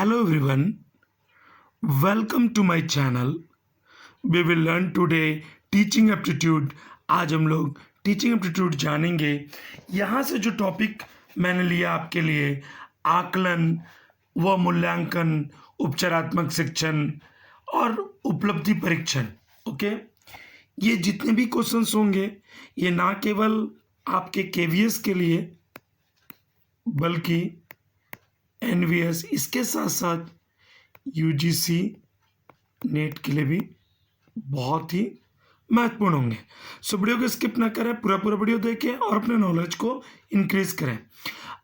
Hello everyone, welcome to my channel. We will learn today teaching aptitude. आज हम लोग teaching aptitude जानेंगे। यहाँ से जो टॉपिक मैंने लिया आपके लिए, आकलन व मूल्यांकन, उपचारात्मक शिक्षण और उपलब्धि परीक्षण। ओके, ये जितने भी क्वेश्चंस होंगे ये ना केवल आपके केवीएस के लिए बल्कि एनवीएस, इसके साथ साथ यूजीसी नेट के लिए भी बहुत ही महत्वपूर्ण होंगे। सो वीडियो को स्किप ना करें, पूरा वीडियो देखें और अपने नॉलेज को इंक्रीज करें।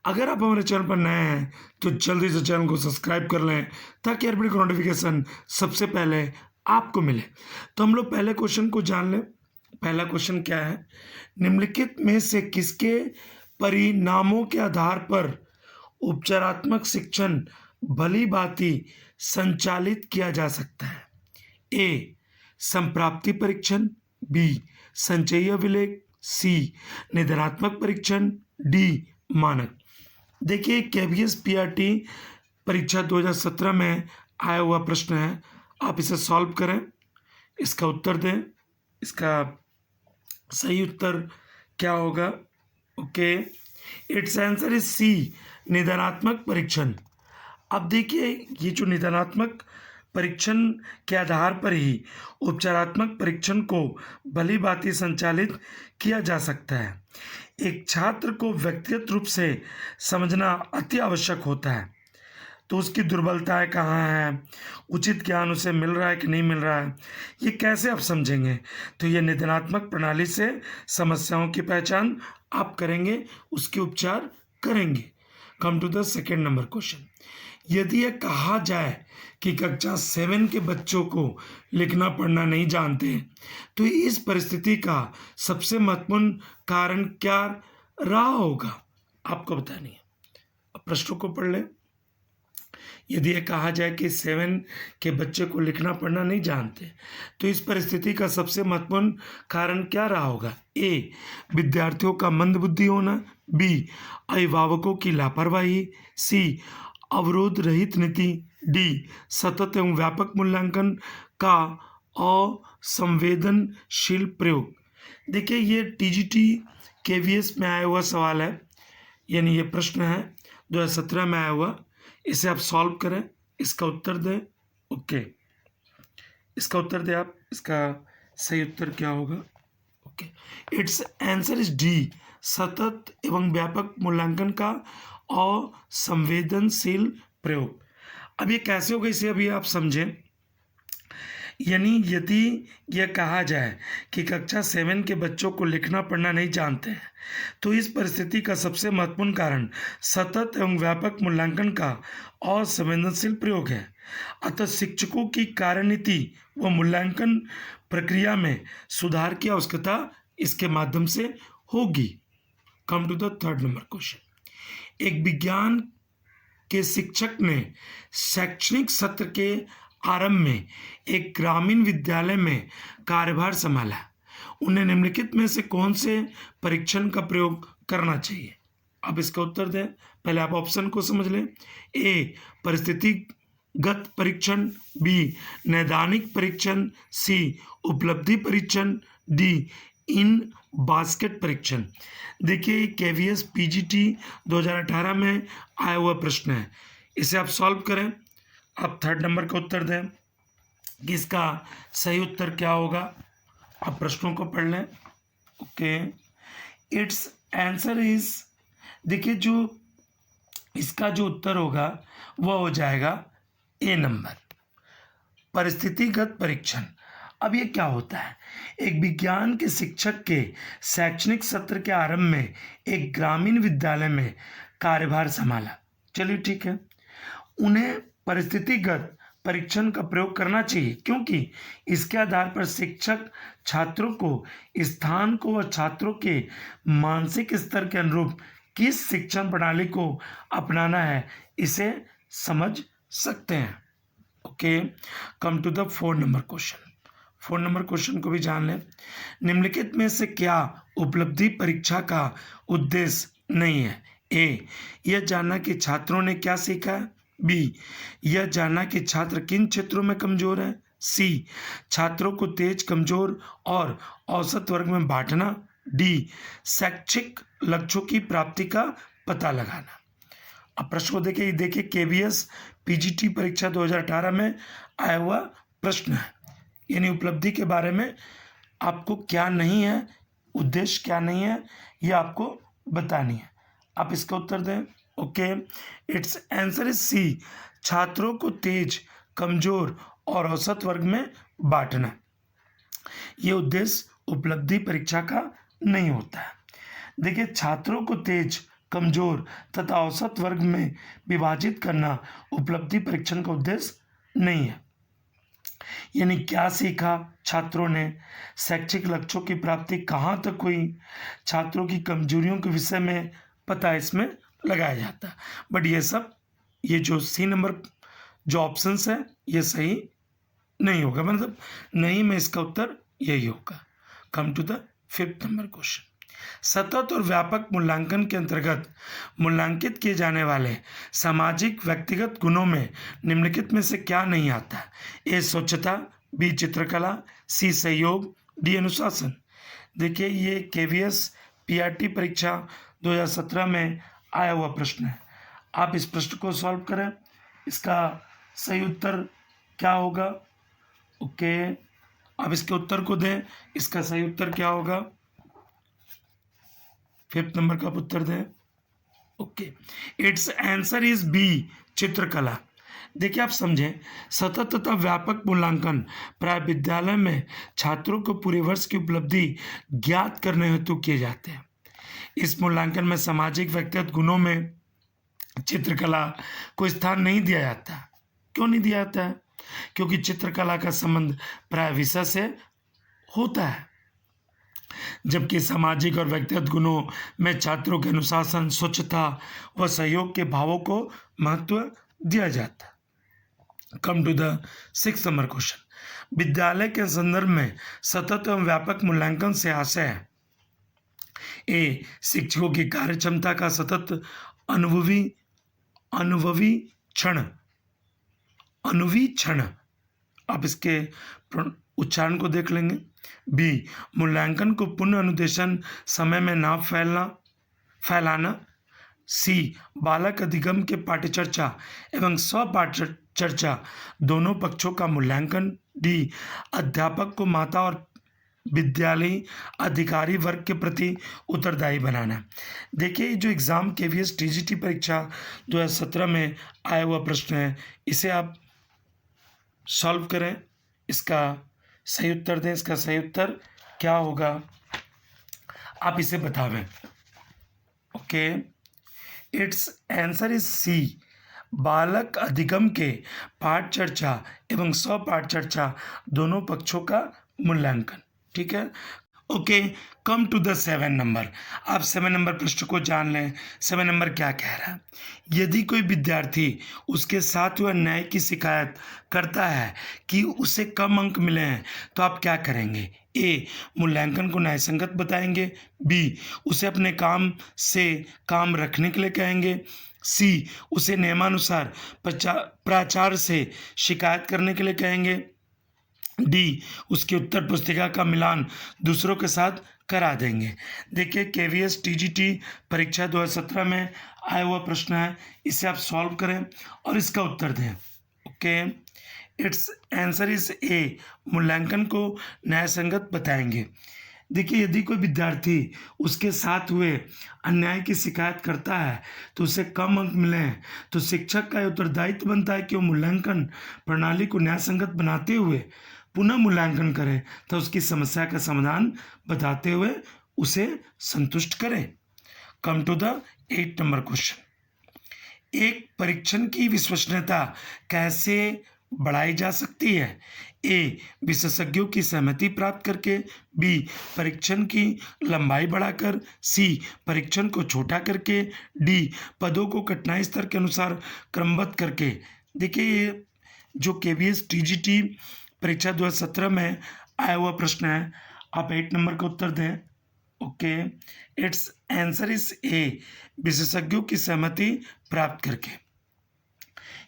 अगर आप हमारे चैनल पर नए हैं तो जल्दी से चैनल को सब्सक्राइब कर लें ताकि हर वीडियो का नोटिफिकेशन सबसे पहले आपको मिले। तो हम लोग पहले क्वेश्चन को जान लें। पहला क्वेश्चन क्या है? निम्नलिखित में से किसके परिणामों के आधार पर उपचारात्मक शिक्षण भली भांति संचालित किया जा सकता है? ए, संप्राप्ति परीक्षण, बी, संचयी अभिलेख, सी, निदानात्मक परीक्षण, डी, मानक। देखिए, केवीएस पीआरटी परीक्षा 2017 में आया हुआ प्रश्न है। आप इसे सॉल्व करें, इसका उत्तर दें। इसका सही उत्तर क्या होगा? Okay, it's answer is C, निदानात्मक परीक्षण। अब देखिए, ये जो निदानात्मक परीक्षण के आधार पर ही उपचारात्मक परीक्षण को भली भांति संचालित किया जा सकता है। एक छात्र को व्यक्तिगत रूप से समझना अति आवश्यक होता है। तो उसकी दुर्बलताएं कहाँ हैं, उचित ज्ञान उसे मिल रहा है कि नहीं मिल रहा है, ये कैसे आप समझेंगे? तो ये निदानात्मक प्रणाली से समस्याओं की पहचान आप करेंगे, उसके उपचार करेंगे। Come to the second number question. यदि यह कहा जाए कि कक्षा 7 के बच्चों को लिखना पढ़ना नहीं जानते, तो इस परिस्थिति का सबसे महत्वपूर्ण कारण क्या रहा होगा? आपको बतानी है। अब प्रश्नों को पढ़ लें। यदि यह कहा जाए कि 7 के बच्चे को लिखना पढ़ना नहीं जानते, तो इस परिस्थिति का सबसे महत्वपूर्ण कारण क्या रहा होगा? ए, विद्यार्थियों का मंदबुद्धि होना, बी, अभिभावकों की लापरवाही, सी, अवरोध रहित नीति, डी, सतत एवं व्यापक मूल्यांकन का असंवेदनशील प्रयोग। देखिए, ये टीजीटी केवीएस में आया हुआ सवाल है, यानी ये प्रश्न है 2017 में आया हुआ। इसे आप सॉल्व करें, इसका उत्तर दें। ओके, इसका उत्तर दें आप। इसका सही उत्तर क्या होगा? Okay, it's answer is D, सतत एवं व्यापक मूल्यांकन का असंवेदनशील प्रयोग। अब ये कैसे होगा, इसे अभी आप समझें। यानी यदि यह कहा जाए कि कक्षा 7 के बच्चों को लिखना पढ़ना नहीं जानते हैं, तो इस परिस्थिति का सबसे महत्वपूर्ण कारण सतत एवं व्यापक मूल्यांकन का असंवेदनशील प्रयोग है। अतः शिक्षकों की कार्यनीति व मूल्यांकन प्रक्रिया में सुधार की आवश्यकता इसके माध्यम से होगी। Come to the third number question. एक विज्ञान के शिक्षक ने शैक्षणिक सत्र के आरंभ में एक ग्रामीण विद्यालय में कार्यभार संभाला। उन्हें निम्नलिखित में से कौन से परीक्षण का प्रयोग करना चाहिए? अब इसका उत्तर दें। पहले आप ऑप्शन को समझ लें। ए, परिस्थितिगत परीक्षण, बी, नैदानिक परीक्षण, सी, उपलब्धि परीक्षण, डी, इन बास्केट परीक्षण। देखिए, केवीएस पीजीटी 2018 में आया हुआ प्रश्न है। इसे आप सॉल्व करें। आप थर्ड नंबर का उत्तर दें कि इसका सही उत्तर क्या होगा। आप प्रश्नों को पढ़ लें। ओके, इट्स आंसर इज, देखिए, जो इसका जो उत्तर होगा वह हो जाएगा ए नंबर, परिस्थितिगत परीक्षण। अब ये क्या होता है? एक विज्ञान के शिक्षक के शैक्षणिक सत्र के आरंभ में एक ग्रामीण विद्यालय में कार्यभार संभाला। चलिए ठीक है, उन्हें परिस्थितिगत परीक्षण का प्रयोग करना चाहिए, क्योंकि इसके आधार पर शिक्षक छात्रों को स्थान को व छात्रों के मानसिक स्तर के अनुरूप किस शिक्षण प्रणाली को अपनाना है इसे समझ सकते हैं। Okay, come to the fourth number question. Fourth number question को भी जान लें। निम्नलिखित में से क्या उपलब्धि परीक्षा का उद्देश्य नहीं है? ए, यह जानना कि छात्रों ने क्या सीखा है, बी, यह जानना कि छात्र किन क्षेत्रों में कमजोर है। सी, छात्रों को तेज, कमजोर और औसत वर्ग में बांटना। डी, शैक्षिक लक्ष्यों की प्राप्ति का पता लगाना। अब प्रश्न को देखिए केवीएस पीजीटी परीक्षा 2018 में आया हुआ प्रश्न है, यानी उपलब्धि के बारे में आपको क्या नहीं है, उद्देश्य क्या नहीं है, ये आपको बतानी है। आप इसका उत्तर दें। Okay, it's answer is C, छात्रों को तेज, कमजोर और औसत वर्ग में बांटना। ये उद्देश्य उपलब्धि परीक्षा का नहीं होता है। देखिए, छात्रों को तेज, कमजोर तथा औसत वर्ग में विभाजित करना उपलब्धि परीक्षण का उद्देश्य नहीं है। यानी क्या सीखा छात्रों ने, शैक्षिक लक्ष्यों की प्राप्ति कहाँ तक हुई, छात्रों की कमजोरियों के विषय में पता इसमें लगाया जाता है। बट ये जो सी नंबर जो ऑप्शंस है ये सही नहीं होगा, मतलब नहीं में इसका उत्तर यही होगा। Come to the 5th number question. सतत और व्यापक मूल्यांकन के अंतर्गत मूल्यांकित किए जाने वाले सामाजिक व्यक्तिगत गुणों में निम्नलिखित में से क्या नहीं आता? ए, स्वच्छता। बी, चित्रकला। सी, सहयोग। डी, अनुशासन। देखिए, ये केवीएस पीआरटी परीक्षा 2017 में आया हुआ प्रश्न है। आप इस प्रश्न को सॉल्व करें। इसका सही उत्तर क्या होगा? ओके, अब इसके उत्तर को दें। इसका सही उत्तर क्या होगा? 5th नंबर का आप उत्तर दें। Okay, it's answer is B, चित्रकला। देखिए, आप समझें, सतत तथा व्यापक मूल्यांकन प्राय विद्यालय में छात्रों को पूरे वर्ष की उपलब्धि ज्ञात करने हेतु किए जाते हैं। इस मूल्यांकन में सामाजिक व्यक्तिगत गुणों में चित्रकला को स्थान नहीं दिया जाता। क्यों नहीं दिया जाता है? क्योंकि चित्रकला का संबंध प्राय विषय से होता है, जबकि सामाजिक और व्यक्तिगत गुणों में छात्रों के अनुशासन, स्वच्छता व सहयोग के भावों को महत्व दिया जाता है। Come to the 6th number question. विद्यालय के संदर्भ में सतत एवं व्यापक मूल्यांकन से आशय है। ए, शिक्षकों की कार्य क्षमता का सतत अनुवीक्षण। आप इसके उच्चारण को देख लेंगे। बी, मूल्यांकन को पुनः अनुदेशन समय में ना फैलाना। सी, बालक अधिगम के पाठ्यचर्चा एवं स्वपाठ्यचर्चा दोनों पक्षों का मूल्यांकन। डी, अध्यापक को माता और विद्यालयी अधिकारी वर्ग के प्रति उत्तरदायी बनाना। देखिए, जो एग्ज़ाम केवीएस टीजीटी परीक्षा 2017 में आया हुआ प्रश्न है, इसे आप सॉल्व करें। इसका सही उत्तर दें। इसका सही उत्तर क्या होगा, आप इसे बतावें। Okay, it's answer is C, बालक अधिगम के पाठ चर्चा एवं स्वपाठ चर्चा दोनों पक्षों का मूल्यांकन। ठीक है। Okay, come to the 7 number. आप 7 नंबर प्रश्न को जान लें। 7 नंबर क्या कह रहा है? यदि कोई विद्यार्थी उसके साथ हुए अन्याय की शिकायत करता है कि उसे कम अंक मिले हैं, तो आप क्या करेंगे? ए, मूल्यांकन को न्यायसंगत बताएंगे। बी, उसे अपने काम से काम रखने के लिए कहेंगे। सी, उसे नियमानुसार प्राचार्य से शिकायत करने के लिए कहेंगे। डी, उसकी उत्तर पुस्तिका का मिलान दूसरों के साथ करा देंगे। देखिए, केवीएस टीजीटी परीक्षा 2017 में आया हुआ प्रश्न है, इसे आप सॉल्व करें और इसका उत्तर दें। ओके, इट्स आंसर इज ए, मूल्यांकन को न्यायसंगत बताएंगे। देखिए, यदि कोई विद्यार्थी उसके साथ हुए अन्याय की शिकायत करता है तो उसे कम अंक मिले हैं, तो शिक्षक का उत्तरदायित्व बनता है कि वो मूल्यांकन प्रणाली को न्यायसंगत बनाते हुए पुनः मूल्यांकन करें, तो उसकी समस्या का समाधान बताते हुए उसे संतुष्ट करें। Come to the 8 number question. एक परीक्षण की विश्वसनीयता कैसे बढ़ाई जा सकती है? ए, विशेषज्ञों की सहमति प्राप्त करके। बी, परीक्षण की लंबाई बढ़ाकर। सी, परीक्षण को छोटा करके। डी, पदों को कठिनाई स्तर के अनुसार क्रमबद्ध करके। देखिए, ये जो केवीएस टीजीटी परीक्षा 2017 में आया हुआ प्रश्न है, आप 8 नंबर का उत्तर दें। ओके, इट्स आंसर इज ए, विशेषज्ञों की सहमति प्राप्त करके।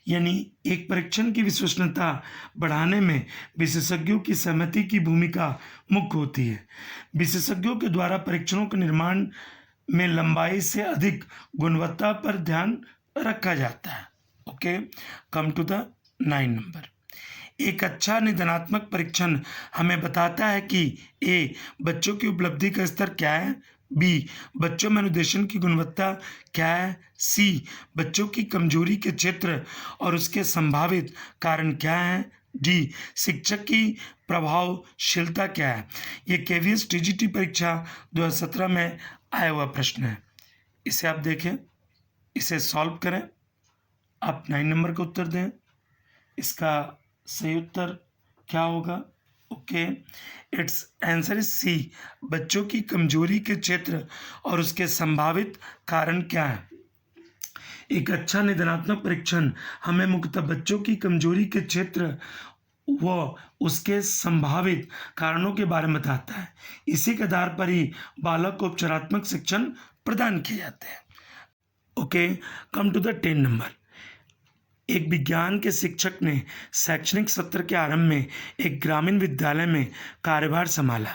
यानी एक परीक्षण की विश्वसनीयता बढ़ाने में विशेषज्ञों की सहमति की भूमिका मुख्य होती है। विशेषज्ञों के द्वारा परीक्षणों के निर्माण में लंबाई से अधिक गुणवत्ता पर ध्यान रखा जाता है। Okay, come to the 9 number. एक अच्छा निदानात्मक परीक्षण हमें बताता है कि ए, बच्चों की उपलब्धि का स्तर क्या है, बी, बच्चों में अनुदेशन की गुणवत्ता क्या है, सी, बच्चों की कमजोरी के क्षेत्र और उसके संभावित कारण क्या है, डी, शिक्षक की प्रभावशीलता क्या है। ये केवीएस टीजीटी परीक्षा 2017 में आया हुआ प्रश्न है। इसे आप देखें, इसे सॉल्व करें, आप 9 नंबर का उत्तर दें। इसका सही उत्तर क्या होगा? Okay, it's answer is C, बच्चों की कमजोरी के क्षेत्र और उसके संभावित कारण क्या है। एक अच्छा निदानात्मक परीक्षण हमें मुख्यतः बच्चों की कमजोरी के क्षेत्र व उसके संभावित कारणों के बारे में बताता है। इसी के आधार पर ही बालक को उपचारात्मक शिक्षण प्रदान किए जाते हैं। Okay, come to the 10 number. एक विज्ञान के शिक्षक ने शैक्षणिक सत्र के आरंभ में एक ग्रामीण विद्यालय में कार्यभार संभाला।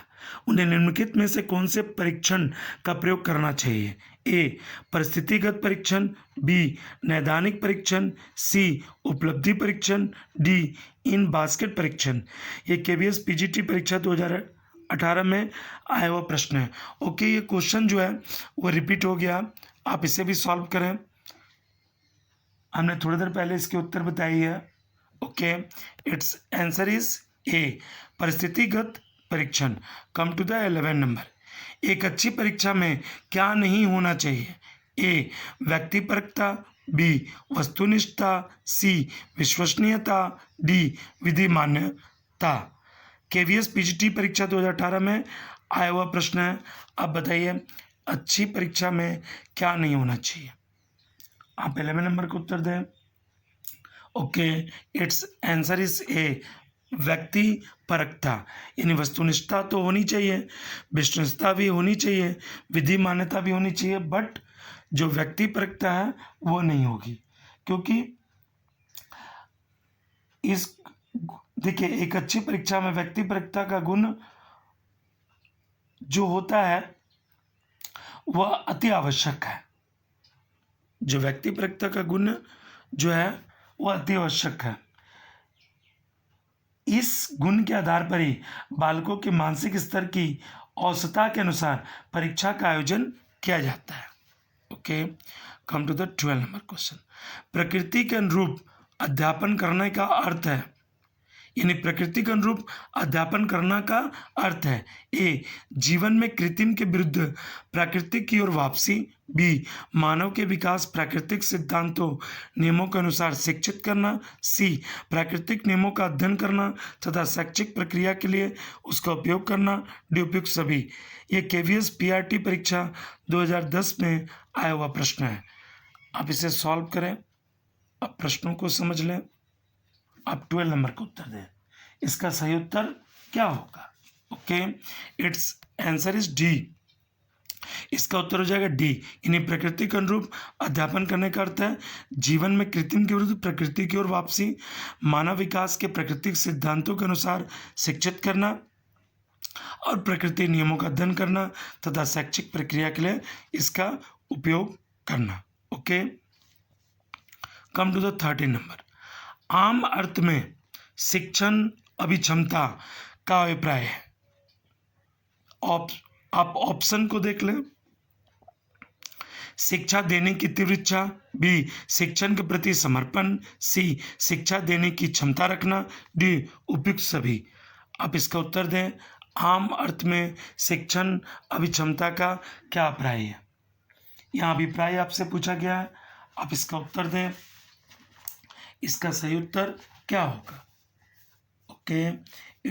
उन्हें निम्नलिखित में से कौन से परीक्षण का प्रयोग करना चाहिए? ए, परिस्थितिगत परीक्षण, बी, नैदानिक परीक्षण, सी, उपलब्धि परीक्षण, डी, इन बास्केट परीक्षण। ये केवीएस पीजीटी परीक्षा 2018 में आया हुआ प्रश्न है। ओके, ये क्वेश्चन जो है वो रिपीट हो गया, आप इसे भी सॉल्व करें। हमने थोड़ी देर पहले इसके उत्तर बताई है। Okay, it's answer is A, परिस्थितिगत परीक्षण। Come to the 11 number. एक अच्छी परीक्षा में क्या नहीं होना चाहिए? ए, व्यक्तिपरकता, बी, वस्तुनिष्ठता, सी, विश्वसनीयता, डी, विधि मान्यता। केवीएस पीजीटी परीक्षा 2018 में आया हुआ प्रश्न है। अब बताइए, अच्छी परीक्षा में क्या नहीं होना चाहिए? आप 11 नंबर का उत्तर दें। ओके, इट्स आंसर इज ए, व्यक्ति परकता, यानी वस्तुनिष्ठता तो होनी चाहिए, विश्वसनीयता भी होनी चाहिए, विधि मान्यता भी होनी चाहिए, बट जो व्यक्ति परकता है वो नहीं होगी। क्योंकि इस देखिए, एक अच्छी परीक्षा में व्यक्ति परकता का गुण जो होता है वह अति आवश्यक है। जो व्यक्ति परकता का गुण जो है वह अति आवश्यक है। इस गुण के आधार पर ही बालकों के मानसिक स्तर की औसतता के अनुसार परीक्षा का आयोजन किया जाता है। Okay, come to the 12 number question. प्रकृति के अनुरूप अध्यापन करने का अर्थ है, यानी प्रकृति के अनुरूप अध्यापन करना का अर्थ है ए, जीवन में कृत्रिम के विरुद्ध प्राकृतिक की ओर वापसी, बी, मानव के विकास प्राकृतिक सिद्धांतों नियमों के अनुसार शिक्षित करना, सी, प्राकृतिक नियमों का अध्ययन करना तथा शैक्षिक प्रक्रिया के लिए उसका उपयोग करना, डी, उपयुक्त सभी। ये केवीएस पीआरटी परीक्षा 2010 में आया हुआ प्रश्न है। आप इसे सॉल्व करें, अब प्रश्नों को समझ लें, आप 12 नंबर का उत्तर दें। इसका सही उत्तर क्या होगा? Okay, it's answer is D, इसका उत्तर हो जाएगा डी, यानी प्रकृति के अनुरूप अध्यापन करने का अर्थ है जीवन में कृत्रिम के विरुद्ध प्रकृति की ओर वापसी, मानव विकास के प्राकृतिक सिद्धांतों के अनुसार शिक्षित करना और प्रकृति नियमों का अध्ययन करना तथा शैक्षिक प्रक्रिया के लिए इसका उपयोग करना। Okay, come to the 13 number. आम अर्थ में शिक्षण अभिक्षमता का अभिप्राय है। आप ऑप्शन को देख लें। शिक्षा देने की तीव्र इच्छा, बी, शिक्षण के प्रति समर्पण, सी, शिक्षा देने की क्षमता रखना, डी, उपयुक्त सभी। आप इसका उत्तर दें। आम अर्थ में शिक्षण अभिक्षमता का क्या अभिप्राय है? यहाँ अभिप्राय आपसे पूछा गया है, आप इसका उत्तर दें। इसका सही उत्तर क्या होगा? Okay,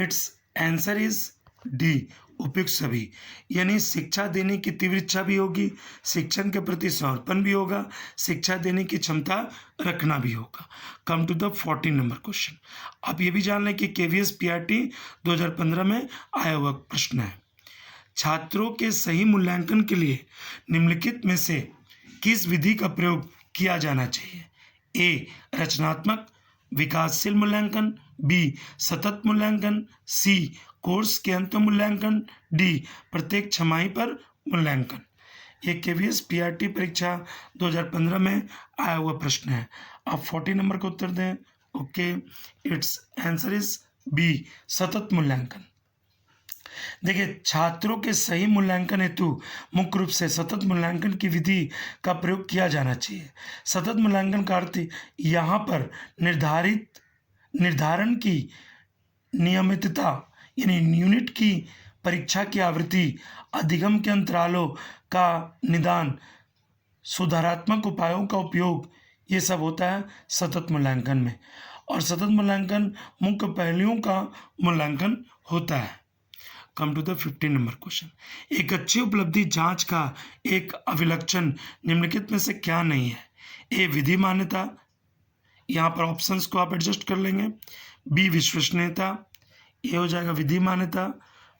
it's answer is D, उपयुक्त सभी, यानी शिक्षा देने की तीव्र इच्छा भी होगी, शिक्षण के प्रति समर्पण भी होगा, शिक्षा देने की क्षमता रखना भी होगा। Come to the 14 number question. आप ये भी जान लें कि केवीएस पीआरटी 2015 में आया हुआ प्रश्न है। छात्रों के सही मूल्यांकन के लिए निम्नलिखित में से किस विधि का प्रयोग किया जाना चाहिए? ए रचनात्मक विकासशील मूल्यांकन, बी सतत मूल्यांकन, सी कोर्स के अंत मूल्यांकन, डी प्रत्येक छमाही पर मूल्यांकन। ये केवीएस पीआरटी परीक्षा 2015 में आया हुआ प्रश्न है। आप 40 नंबर का उत्तर दें। Okay, it's answer is B सतत मूल्यांकन। देखिए, छात्रों के सही मूल्यांकन हेतु मुख्य रूप से सतत मूल्यांकन की विधि का प्रयोग किया जाना चाहिए। सतत मूल्यांकन का अर्थ यहाँ पर निर्धारण की नियमितता यानी यूनिट की परीक्षा की आवृत्ति, अधिगम के अंतरालों का निदान, सुधारात्मक उपायों का उपयोग, ये सब होता है सतत मूल्यांकन में। और सतत मूल्यांकन मुख्य पहलुओं का मूल्यांकन होता है। Come to the 15 number question. एक अच्छी उपलब्धि जांच का एक अभिलक्षण निम्नलिखित में से क्या नहीं है? ए विधि मान्यता, यहाँ पर ऑप्शंस को आप एडजस्ट कर लेंगे। बी विश्वसनीयता, ए हो जाएगा विधि मान्यता,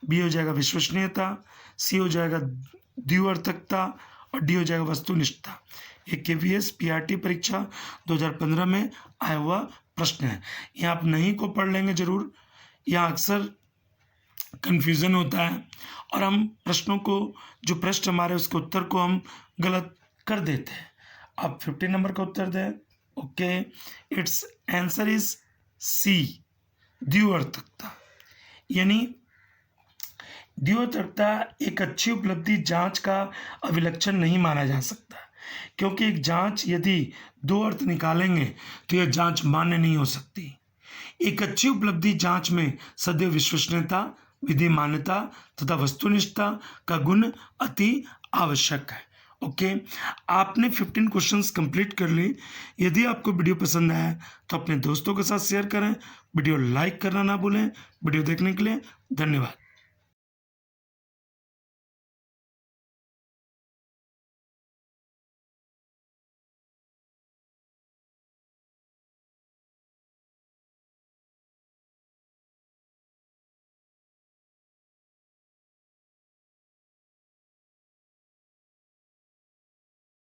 बी हो जाएगा विश्वसनीयता, सी हो जाएगा द्व्यर्थकता और डी हो जाएगा वस्तुनिष्ठता। ये केवीएस पीआरटी परीक्षा 2015 में आया हुआ प्रश्न है। यहाँ आप नहीं को पढ़ लेंगे जरूर, यहाँ अक्सर कन्फ्यूज़न होता है और हम प्रश्नों को, जो प्रश्न हमारे उसके उत्तर को हम गलत कर देते हैं। आप 15 नंबर का उत्तर दें। Okay, it's answer is C द्व्यर्थकता। यानी द्व्यर्थकता एक अच्छी उपलब्धि जांच का अभिलक्षण नहीं माना जा सकता, क्योंकि एक जांच यदि दो अर्थ निकालेंगे तो यह जांच मान्य नहीं हो सकती। एक अच्छी उपलब्धि जांच में सदैव विश्वसनीयता, विधि मान्यता तथा वस्तुनिष्ठता का गुण अति आवश्यक है। ओके, आपने 15 क्वेश्चंस कंप्लीट कर ली। यदि आपको वीडियो पसंद आया तो अपने दोस्तों के साथ शेयर करें। वीडियो लाइक करना ना भूलें। वीडियो देखने के लिए धन्यवाद।